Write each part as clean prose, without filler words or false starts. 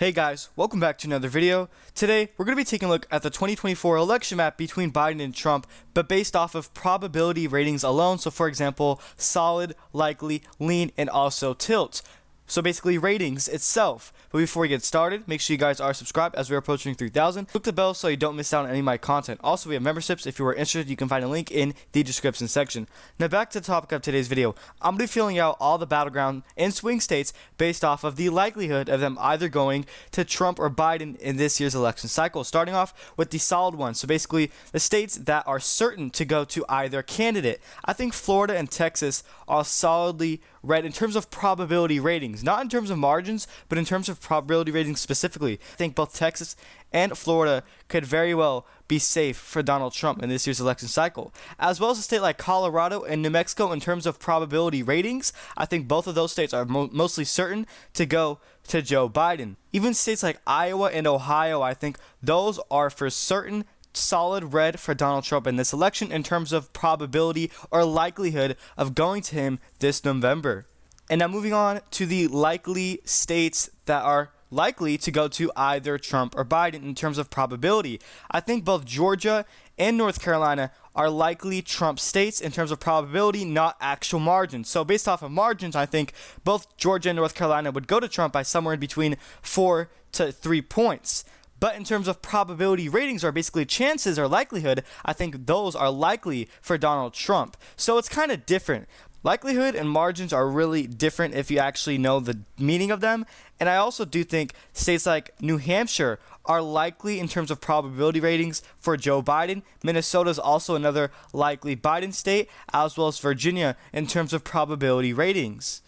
Hey guys, welcome back to another video. Today, we're going to be taking a look at the 2024 election map between Biden and Trump, but based off of probability ratings alone. So for example, solid, likely, lean, and also tilt. So basically ratings itself. But before we get started, make sure you guys are subscribed as we're approaching 3,000. Click the bell so you don't miss out on any of my content. Also, we have memberships. If you are interested, you can find a link in the description section. Now back to the topic of today's video. I'm going to be filling out all the battleground and swing states based off of the likelihood of them either going to Trump or Biden in this year's election cycle. Starting off with the solid ones. So basically the states that are certain to go to either candidate. I think Florida and Texas are solidly red in terms of probability ratings, not in terms of margins, but in terms of probability ratings specifically. I think both Texas and Florida could very well be safe for Donald Trump in this year's election cycle, as well as a state like Colorado and New Mexico in terms of probability ratings. I think both of those states are mostly certain to go to Joe Biden. Even states like Iowa and Ohio, I think those are for certain solid red for Donald Trump in this election in terms of probability or likelihood of going to him this November. And now moving on to the likely states that are likely to go to either Trump or Biden in terms of probability. I think both Georgia and North Carolina are likely Trump states in terms of probability, not actual margins. So based off of margins, I think both Georgia and North Carolina would go to Trump by somewhere in between 4 to 3 points. But in terms of probability ratings, or basically chances or likelihood, I think those are likely for Donald Trump. So it's kind of different. Likelihood and margins are really different if you actually know the meaning of them. And I also do think states like New Hampshire are likely in terms of probability ratings for Joe Biden. Minnesota is also another likely Biden state, as well as Virginia in terms of probability ratings.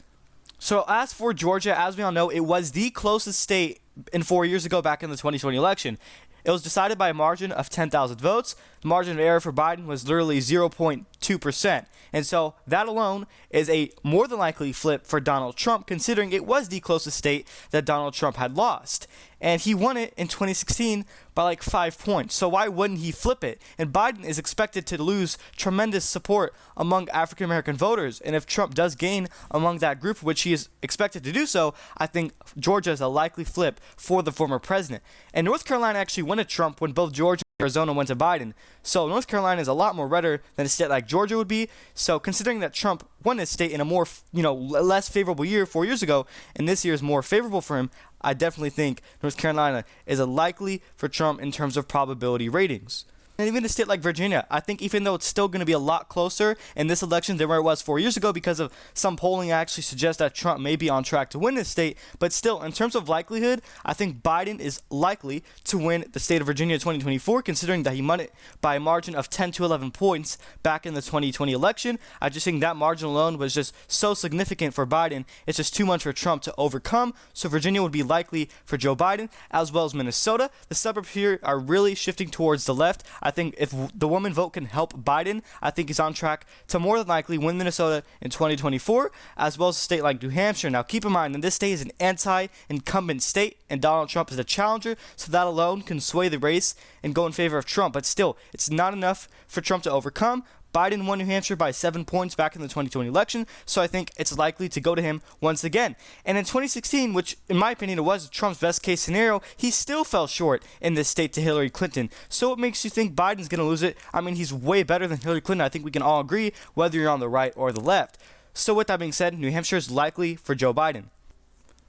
So as for Georgia, as we all know, it was the closest state in 4 years ago back in the 2020 election. It was decided by a margin of 10,000 votes. The margin of error for Biden was literally 0.2%. And so that alone is a more than likely flip for Donald Trump, considering it was the closest state that Donald Trump had lost. And he won it in 2016 by like 5 points. So why wouldn't he flip it? And Biden is expected to lose tremendous support among African American voters. And if Trump does gain among that group, which he is expected to do so, I think Georgia is a likely flip for the former president. And North Carolina actually went to Trump when both Georgia and Arizona went to Biden. So North Carolina is a lot more redder than a state like Georgia would be. So considering that Trump won his state in a more, less favorable year 4 years ago, and this year is more favorable for him, I definitely think North Carolina is a likely for Trump in terms of probability ratings. And even a state like Virginia, I think even though it's still going to be a lot closer in this election than where it was 4 years ago, because of some polling actually suggests that Trump may be on track to win this state, but still, in terms of likelihood, I think Biden is likely to win the state of Virginia 2024, considering that he won it by a margin of 10 to 11 points back in the 2020 election. I just think that margin alone was just so significant for Biden. It's just too much for Trump to overcome, so Virginia would be likely for Joe Biden, as well as Minnesota. The suburbs here are really shifting towards the left. I think if the woman vote can help Biden, I think he's on track to more than likely win Minnesota in 2024, as well as a state like New Hampshire. Now, keep in mind that this state is an anti-incumbent state, and Donald Trump is a challenger, so that alone can sway the race and go in favor of Trump. But still, it's not enough for Trump to overcome. Biden won New Hampshire by 7 points back in the 2020 election, so I think it's likely to go to him once again. And in 2016, which in my opinion it was Trump's best case scenario, he still fell short in this state to Hillary Clinton. So what makes you think Biden's going to lose it? I mean, he's way better than Hillary Clinton. I think we can all agree, whether you're on the right or the left. So with that being said, New Hampshire is likely for Joe Biden.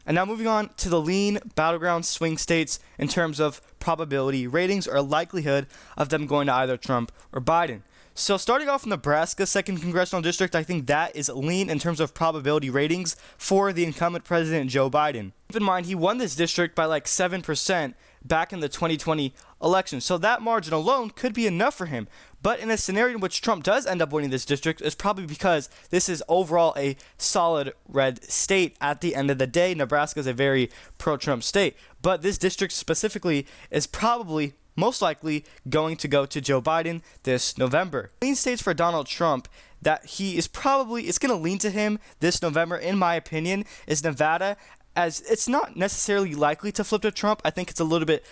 And now moving on to the lean battleground swing states in terms of probability ratings or likelihood of them going to either Trump or Biden. So starting off in Nebraska, 2nd Congressional District, I think that is lean in terms of probability ratings for the incumbent president, Joe Biden. Keep in mind, he won this district by like 7% back in the 2020 election. So that margin alone could be enough for him. But in a scenario in which Trump does end up winning this district, it's probably because this is overall a solid red state. At the end of the day, Nebraska is a very pro-Trump state. But this district specifically is probably most likely going to go to Joe Biden this November. Lean states for Donald Trump that he is probably, it's going to lean to him this November, in my opinion, is Nevada, as it's not necessarily likely to flip to Trump. I think it's a little bit,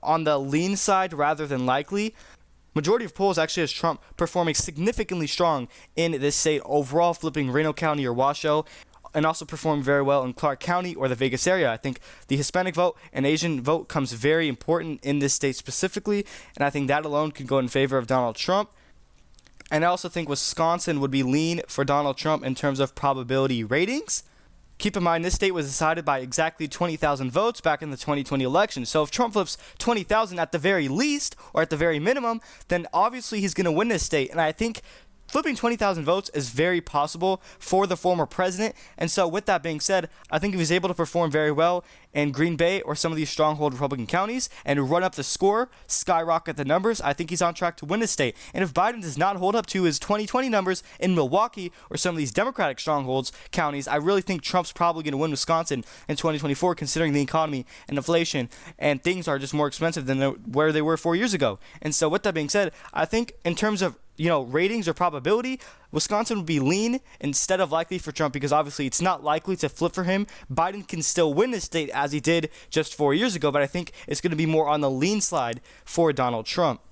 on the lean side rather than likely. Majority of polls actually has Trump performing significantly strong in this state overall, flipping Reno County or Washoe. and also perform very well in Clark County or the Vegas area. I think the Hispanic vote and Asian vote comes very important in this state specifically, and I think that alone could go in favor of Donald Trump. And I also think Wisconsin would be lean for Donald Trump in terms of probability ratings. Keep in mind, this state was decided by exactly 20,000 votes back in the 2020 election. So if Trump flips 20,000 at the very least, or at the very minimum, then obviously he's going to win this state. And I think flipping 20,000 votes is very possible for the former president. And so with that being said, I think if he's able to perform very well in Green Bay or some of these stronghold Republican counties and run up the score, skyrocket the numbers, I think he's on track to win this state. And if Biden does not hold up to his 2020 numbers in Milwaukee or some of these Democratic strongholds counties, I really think Trump's probably going to win Wisconsin in 2024, considering the economy and inflation and things are just more expensive than where they were 4 years ago. And so with that being said, I think in terms of ratings or probability, Wisconsin would be lean instead of likely for Trump, because obviously it's not likely to flip for him. Biden can still win this state as he did just 4 years ago, but I think it's going to be more on the lean slide for Donald Trump.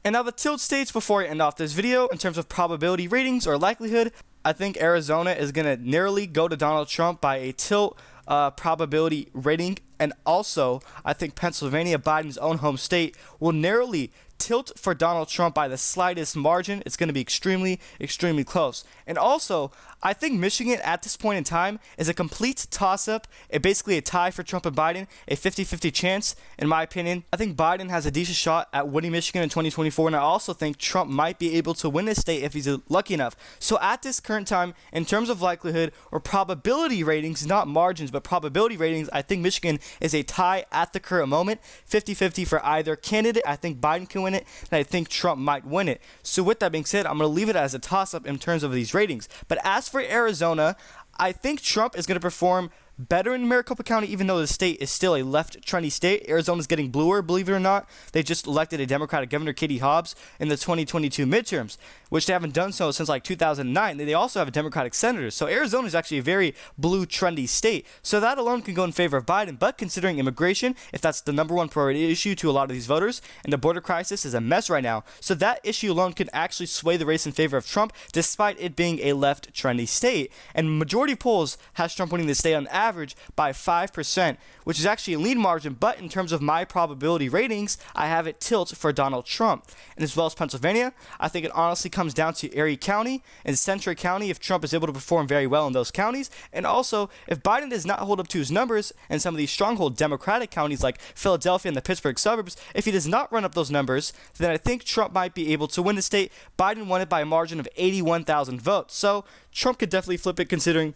And now the tilt states before I end off this video in terms of probability ratings or likelihood, I think Arizona is going to narrowly go to Donald Trump by a tilt probability rating. And also, I think Pennsylvania, Biden's own home state, will narrowly tilt for Donald Trump by the slightest margin. It's going to be extremely, extremely close. And also, I think Michigan at this point in time is a complete toss-up, basically a tie for Trump and Biden, a 50-50 chance, in my opinion. I think Biden has a decent shot at winning Michigan in 2024, and I also think Trump might be able to win this state if he's lucky enough. So at this current time, in terms of likelihood or probability ratings, not margins, but probability ratings, I think Michigan is a tie at the current moment, 50-50 for either candidate. I think Biden can win it, and I think Trump might win it. So with that being said, I'm going to leave it as a toss-up in terms of these ratings. But as for Arizona, I think Trump is going to perform better in Maricopa County, even though the state is still a left trendy state. Arizona's getting bluer, believe it or not. They just elected a Democratic governor, Katie Hobbs, in the 2022 midterms, which they haven't done so since like 2009. They also have a Democratic senator. So Arizona is actually a very blue, trendy state. So that alone can go in favor of Biden. But considering immigration, if that's the number one priority issue to a lot of these voters, and the border crisis is a mess right now, so that issue alone can actually sway the race in favor of Trump, despite it being a left trendy state. And majority polls has Trump winning the state on average by 5%, which is actually a lead margin, but in terms of my probability ratings, I have it tilt for Donald Trump. And as well as Pennsylvania, I think it honestly comes down to Erie County and Central County if Trump is able to perform very well in those counties. And also, if Biden does not hold up to his numbers in some of these stronghold Democratic counties like Philadelphia and the Pittsburgh suburbs, if he does not run up those numbers, then I think Trump might be able to win the state. Biden won it by a margin of 81,000 votes. So Trump could definitely flip it considering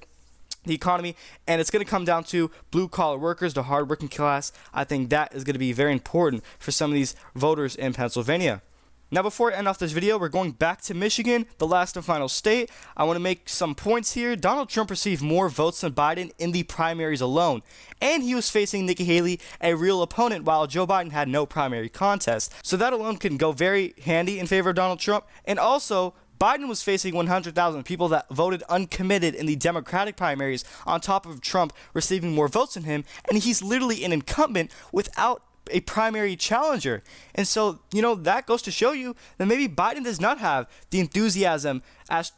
the economy, and it's going to come down to blue-collar workers, the hard-working class. I think that is going to be very important for some of these voters in Pennsylvania. Now, before I end off this video, we're going back to Michigan, the last and final state. I want to make some points here. Donald Trump received more votes than Biden in the primaries alone, and he was facing Nikki Haley, a real opponent, while Joe Biden had no primary contest. So that alone can go very handy in favor of Donald Trump. And also, Biden was facing 100,000 people that voted uncommitted in the Democratic primaries, on top of Trump receiving more votes than him, and he's literally an incumbent without a primary challenger. And so, that goes to show you that maybe Biden does not have the enthusiasm as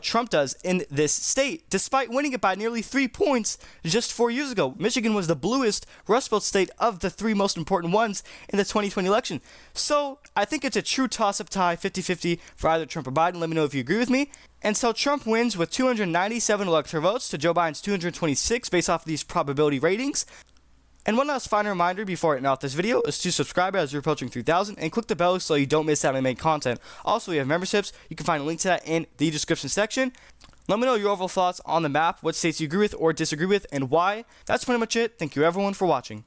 Trump does in this state, despite winning it by nearly 3 points just 4 years ago. Michigan was the bluest Rust Belt state of the 3 most important ones in the 2020 election. So I think it's a true toss-up tie, 50-50 for either Trump or Biden. Let me know if you agree with me. And so Trump wins with 297 electoral votes to Joe Biden's 226 based off of these probability ratings. And one last final reminder before I end off this video is to subscribe as you're approaching 3,000 and click the bell so you don't miss out on main content. Also, we have memberships. You can find a link to that in the description section. Let me know your overall thoughts on the map, what states you agree with or disagree with, and why. That's pretty much it. Thank you everyone for watching.